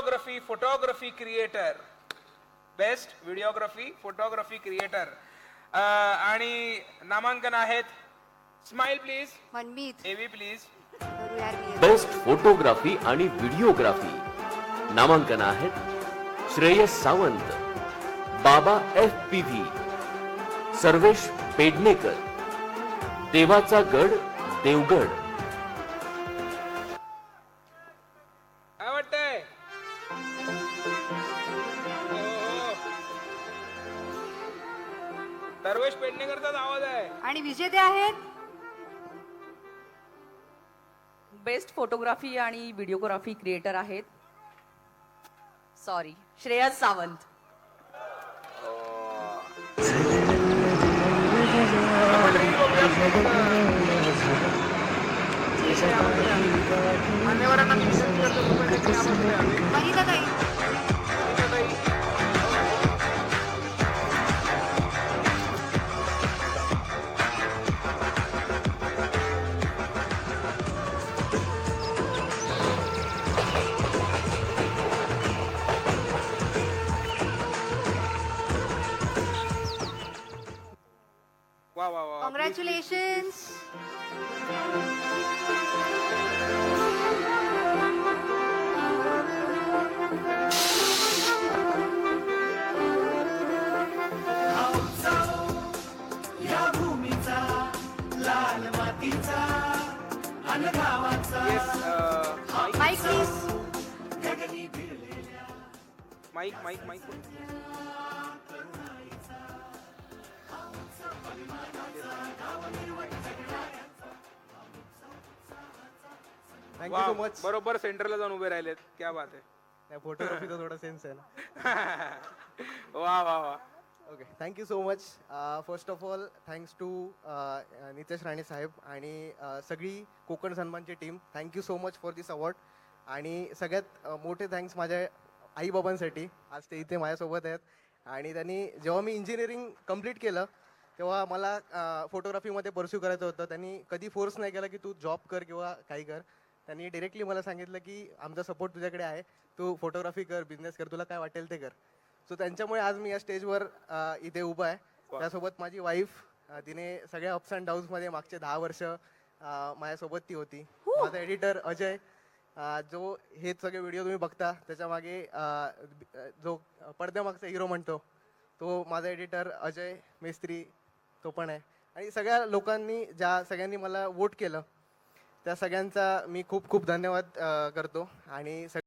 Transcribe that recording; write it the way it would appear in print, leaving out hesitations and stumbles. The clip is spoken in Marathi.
Videography photography creator, best videography photography creator. आणि नामांकन आहेत स्माइल प्लीज, मनमीत एव्ही प्लीज. करू यार मी बेस्ट फोटोग्राफी आणि व्हिडिओग्राफी नामांकन आहेत श्रेयस सावंत, बाबा FPV, सर्वेश पेडणेकर, देवाचा गड देवगड. काय वाटतंय? सर्वेश पेडणेकरचाच आवाज आहे. आणि विजेते आहेत बेस्ट फोटोग्राफी आणि व्हिडिओग्राफी क्रिएटर आहेत श्रेयस सावंत. मान्यवरांना मी विनंती करतो, कृपया त्यांची नावं द्यावी. वनिताताई वनिताताई. वा वा वा. Congratulations. Mike please. Mike mike mike. Thank you so much. बरोबर सेंटरला जाऊन उभे राहिलेत. क्या बात आहे. फोटोग्राफीचा थोडा सेन्स आहे ना. वा वा वा. Okay, thank you so much. First of all thanks to Nitesh Rane saheb आणि सगळी कोकण सन्मानची team. Thank you so much for this award. आणि सगळ्यात मोठे थँक्स माझ्या आईबाबांसाठी. आज ते इथे माझ्यासोबत आहेत. आणि त्यांनी जेव्हा मी इंजिनिअरिंग कम्प्लीट केलं तेव्हा मला फोटोग्राफीमध्ये परस्यू करायचं होतं. त्यांनी कधी फोर्स नाही केला की तू जॉब कर किंवा काही कर. त्यांनी डिरेक्टली मला सांगितलं की आमचा सपोर्ट तुझ्याकडे आहे, तू फोटोग्राफी कर, बिझनेस कर, तुला काय वाटेल ते कर. सो त्यांच्यामुळे आज मी या स्टेजवर इथे उभा आहे. त्यासोबत माझी वाईफ, तिने सगळ्या अप्स अँड डाऊन्समध्ये मागचे 10 वर्ष माझ्यासोबत ती होती. माझा एडिटर अजय, जो हे सगळे व्हिडिओ तुम्ही बघता त्याच्या मागे जो पडद्यामागचा हिरो म्हणतो तो माझा एडिटर अजय मेस्त्री, तो पण आहे. आणि सगळ्या लोकांनी ज्या सगळ्यांनी मला वोट केलं त्या सगळ्यांचा मी खूप खूप धन्यवाद करतो. आणि